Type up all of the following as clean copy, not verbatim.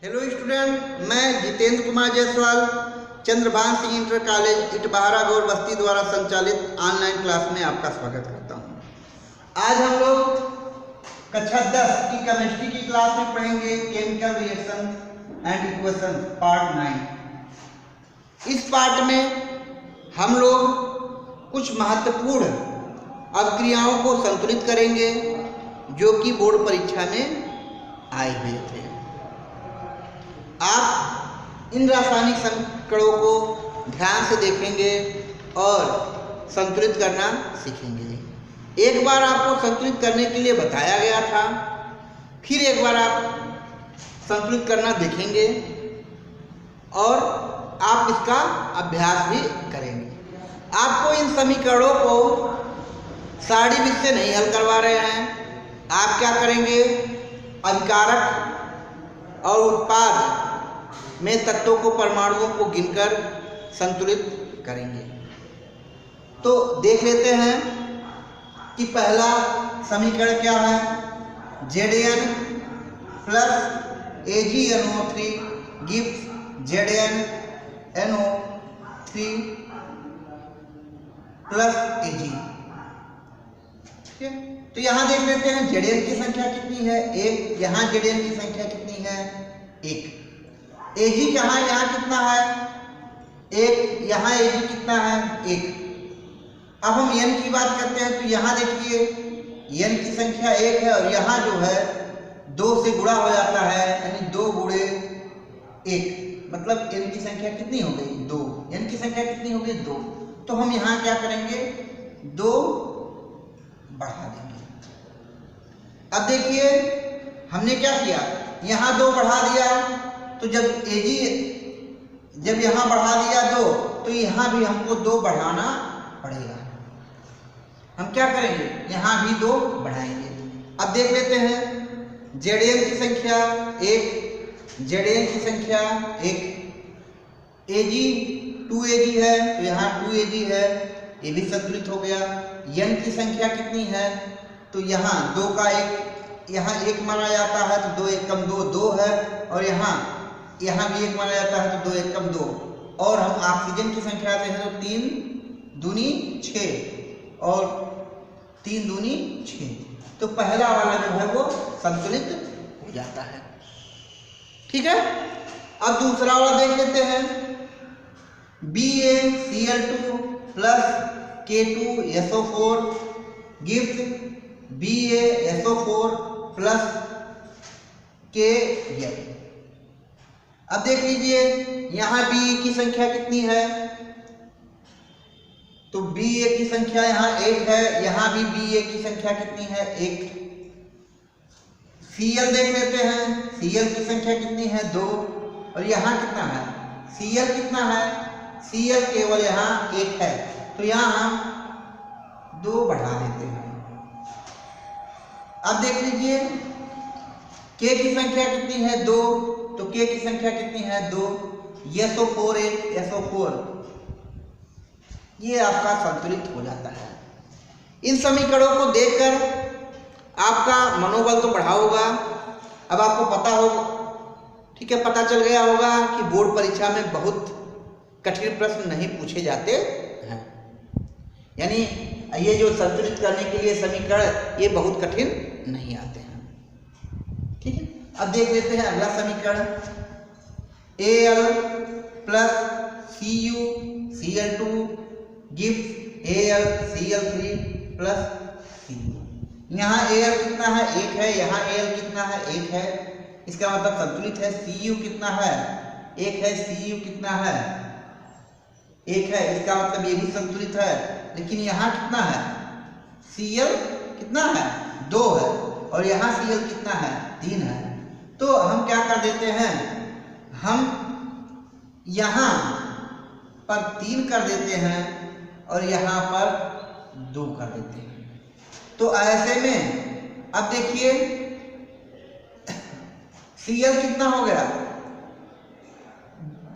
Hello student, मैं Jitendra Kumar Jaiswal Chandrabhan Singh inter college इटबहारा गौर बस्ती द्वारा संचालित ऑनलाइन क्लास में आपका स्वागत करता हूं। आज हम लोग कक्षा 10 की केमिस्ट्री की क्लास में पढ़ेंगे chemical reaction and equation part 9। इस पार्ट में हम लोग कुछ महत्वपूर्ण अभिक्रियाओं को संतुलित करेंगे जो कि बोर्ड परीक्षा में आए हुए थे। आप इन रासायनिक समीकरणों को ध्यान से देखेंगे और संतुलित करना सीखेंगे। एक बार आपको संतुलित करने के लिए बताया गया था, फिर एक बार आप संतुलित करना देखेंगे और आप इसका अभ्यास भी करेंगे। आपको इन समीकरणों को सारणी विधि से नहीं हल करवा रहे हैं। आप क्या करेंगे, अभिकारक और उत्पाद में तत्वों को, परमाणुओं को गिनकर संतुलित करेंगे। तो देख लेते हैं कि पहला समीकरण क्या है। Zn plus AgNO3 gives ZnNO3 plus Ag। ठीक है, तो यहां देख लेते हैं Zn की संख्या कितनी है, 1। यहां Zn की संख्या कितनी है, 1। Ag कहाँ, यहाँ कितना है, 1। यहाँ Ag कितना है, 1। अब हम n की बात करते हैं तो यहाँ देखिए n की संख्या 1 है और यहाँ जो है 2 से गुणा हो जाता है, यानी 2 गुणे 1, मतलब n की संख्या कितनी हो गई, 2। n की संख्या कितनी हो गई, 2। तो हम यहाँ क्या करेंगे, 2 बढ़ा देंगे। अब देखिए हमने क्या किया, यहाँ 2 बढ़ा दिया, तो जब यहाँ बढ़ा दिया 2 तो यहाँ भी हमको 2 बढ़ाना पड़ेगा। हम क्या करेंगे, यहाँ भी 2 बढ़ाएंगे। अब देख लेते हैं Zn की संख्या 1, Zn की संख्या 1, Ag 2Ag है तो यहाँ 2Ag है, ये भी संतुलित हो गया। n की संख्या कितनी है, तो यहाँ 2 का 1, यहाँ 1 माना जाता है तो 2 1 कम 2, 2 है, और यहाँ भी 1 माना जाता है तो 2 1 कम 2। और हम ऑक्सीजन की संख्या आते हैं तो 3 दूनी 6 और 3 दूनी 6, तो पहला वाला जो है वो संतुलित हो जाता है। ठीक है, अब दूसरा वाला देख लेते हैं। BaCl2 plus K2SO4 gives BaSO4 plus Kl। अब देख लीजिए यहाँ Ba की संख्या कितनी है, तो Ba की संख्या यहाँ 1 है, यहाँ भी Ba की संख्या कितनी है, 1। Cl देख लेते हैं, Cl की संख्या कितनी है, 2, और यहाँ कितना है, Cl कितना है, Cl केवल यहाँ 1 है, तो यहाँ हम 2 बढ़ा देते हैं। अब देख लीजिए K की संख्या कितनी है, 2, तो K की संख्या कितनी है, 2। SO4 SO4, ये आपका संतुलित हो जाता है। इन समीकरणों को देखकर आपका मनोबल तो बढ़ा होगा। अब आपको पता हो, ठीक है, पता चल गया होगा कि बोर्ड परीक्षा में बहुत कठिन प्रश्न नहीं पूछे जाते हैं, यानी ये जो संतुलित करने के लिए समीकरण ये बहुत कठिन नहीं आते हैं। ठीक है, अब देख लेते हैं अगला समीकरण। Al plus CuCl2 gives AlCl3 plus Cu। यहाँ Al कितना है, 1 है, यहाँ Al कितना है, 1 है, इसका मतलब संतुलित है। Cu कितना है, 1 है, Cu कितना है, 1 है, इसका मतलब ये भी संतुलित है। लेकिन यहाँ कितना है, Cl कितना है, 2 है, और यहाँ Cl कितना है, 3 है। तो हम क्या कर देते हैं, हम यहाँ पर 3 कर देते हैं और यहाँ पर 2 कर देते हैं। तो ऐसे में अब देखिए Cl कितना हो गया,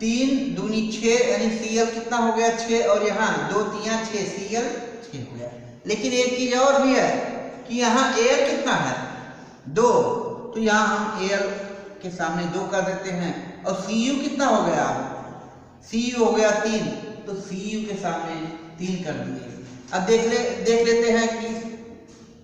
3 दूनी 6, यानी Cl कितना हो गया, 6, और यहाँ 2 3 6, Cl 6 हो गया। लेकिन एक चीज और भी है कि यहाँ Al कितना है, 2, तो यहाँ हम Al के सामने 2 कर देते हैं और Cu कितना हो गया, Cu हो गया 3, तो Cu के सामने 3 कर दिए। अब देख लेते हैं कि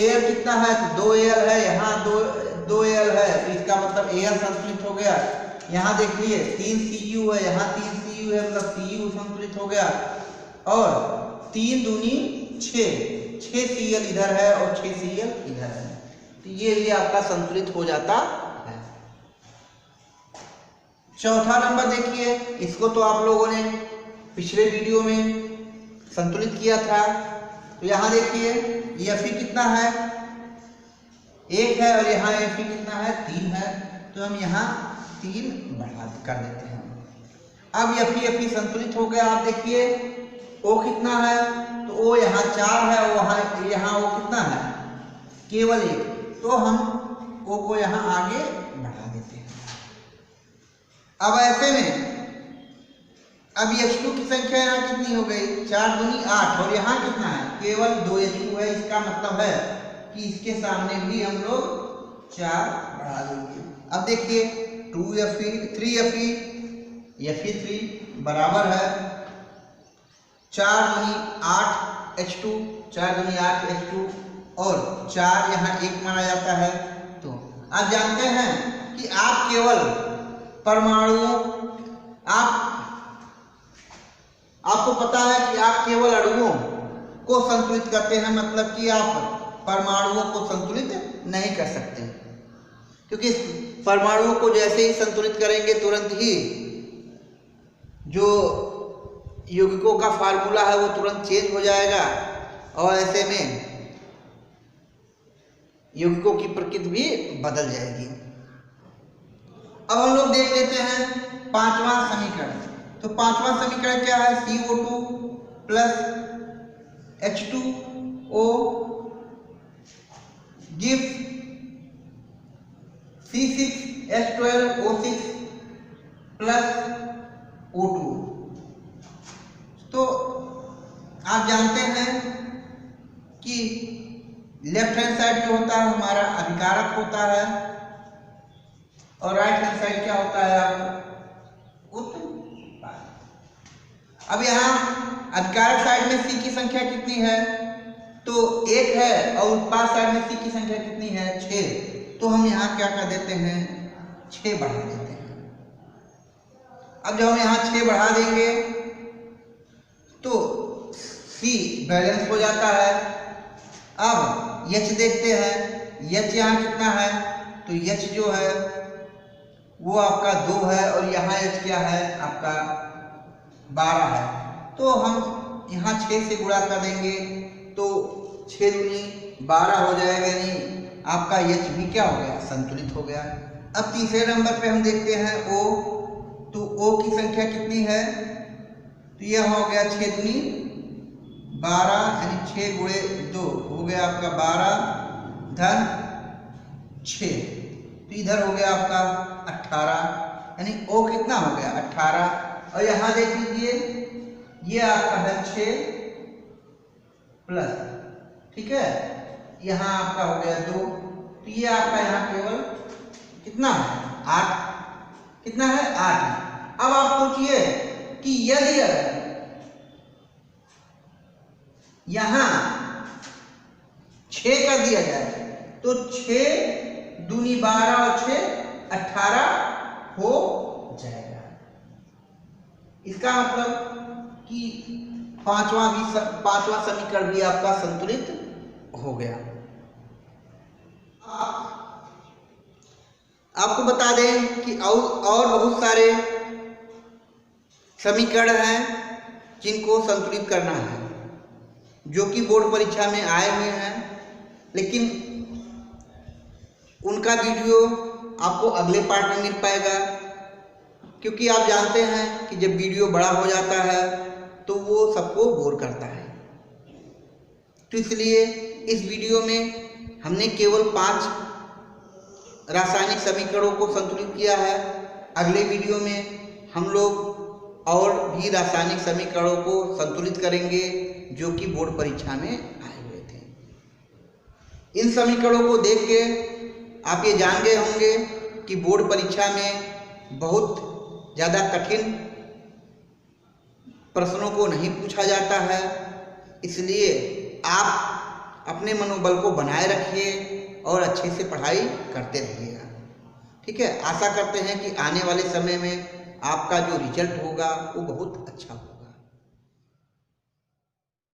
Al कितना है, तो 2Al है, यहाँ 2Al है, तो इसका मतलब Al संतुलित हो गया। यहाँ देखिए 3 Cu है, यहाँ 3 Cu है, मतलब Cu संतुलित हो गया। और 3 दूनी 6 Cl इधर है और 6 Cl इधर है, तो ये आपका संतुलित हो जाता है। चौथा नंबर देखिए, इसको तो आप लोगों ने पिछले वीडियो में संतुलित किया था। तो यहाँ देखिए Fe कितना है, 1 है, और यहाँ Fe कितना है, 3 है, तो हम यहाँ 3 बढ़ा कर देते हैं। अब Fe संतुलित हो गया। आप देखिए O कितना है, तो O यहाँ 4 है, वहाँ यहाँ O कितना है, केवल 1, तो हम O को यहाँ आगे बढ़ा देते हैं। अब ऐसे में अब H2 की संख्या यहाँ कितनी हो गई, 4 दूनी 8, और यहाँ कितना है, केवल 2 H2 है। इसका मतलब है कि इसके सामने भी हम लोग 4 बढ़ा देंगे। अब देखिए 2Fe 3Fe Fe3 बराबर है 4 दूनी 8 H2, 4 दूनी 8 H2, और 4 यहाँ 1 माना जाता है। तो आप जानते हैं कि आप केवल परमाणुओं, आपको पता है कि आप केवल अणुओं को संतुलित करते हैं, मतलब कि आप परमाणुओं को संतुलित नहीं कर सकते, क्योंकि परमाणुओं को जैसे ही संतुलित करेंगे तुरंत ही जो यौगिकों का फार्मूला है वो तुरंत चेंज हो जाएगा, और ऐसे में यौगिकों की प्रकृति भी बदल जाएगी। अब हम लोग देख लेते हैं 5वां समीकरण। तो 5वां समीकरण क्या है, CO2 plus H2O gives C6H12O6 plus O2। तो आप जानते हैं कि लेफ्ट हैंड साइड जो होता है हमारा अभिकारक होता है, और राइट हैंड साइड क्या होता है आपका उत्पाद। अब यहाँ अभिकारक साइड में C की संख्या कितनी है, तो 1 है, और उत्पाद साइड में C की संख्या कितनी है, 6, तो हम यहाँ क्या कर देते हैं, 6 बढ़ा देते हैं। अब जब हम यहाँ 6 बढ़ा देंगे तो C बैलेंस हो जाता है। अब H देखते हैं, H यहाँ कितना है, तो H जो है वो आपका 2 है, और यहाँ H क्या है आपका 12 है, तो हम यहाँ 6 से गुणा कर देंगे तो 6 दूनी 12 हो जाएगा, यानी आपका H भी क्या हो गया, संतुलित हो गया। अब तीसरे नंबर पे हम देखते हैं O, तो O की संख्या कितनी है, तो यह हो गया 6 दूनी 12, यानी 6 गुणे 2 हो गया आपका 12 धन 6, तो इधर हो गया आपका 18, यानी O कितना हो गया 18। और यहाँ देख लीजिए ये आपका है 6 प्लस, ठीक है, यहाँ आपका हो गया 2, तो ये आपका यहाँ केवल कितना है 8, कितना है 8। अब आप सोचिए कि यदि यहाँ 6 कर दिया जाए तो 6 दूनी 12 और 6 18 हो जाएगा। इसका मतलब कि पांचवा समीकरण भी आपका संतुलित हो गया। आपको बता दें कि और बहुत सारे समीकरण हैं जिनको संतुलित करना है, जो कि बोर्ड परीक्षा में आए हुए हैं, लेकिन उनका वीडियो आपको अगले पार्ट में मिल पाएगा, क्योंकि आप जानते हैं कि जब वीडियो बड़ा हो जाता है तो वो सबको बोर करता है। तो इसलिए इस वीडियो में हमने केवल 5 रासायनिक समीकरणों को संतुलित किया है। अगले वीडियो में हम लोग और भी रासायनिक समीकरणों को संतुलित करेंगे जो कि बोर्ड परीक्षा में आए हुए थे। इन समीकरणों को देख के आप ये जान गए होंगे कि बोर्ड परीक्षा में बहुत ज़्यादा कठिन प्रश्नों को नहीं पूछा जाता है, इसलिए आप अपने मनोबल को बनाए रखिए और अच्छे से पढ़ाई करते रहिएगा। ठीक है, आशा करते हैं कि आने वाले समय में आपका जो रिजल्ट होगा वो बहुत अच्छा होगा।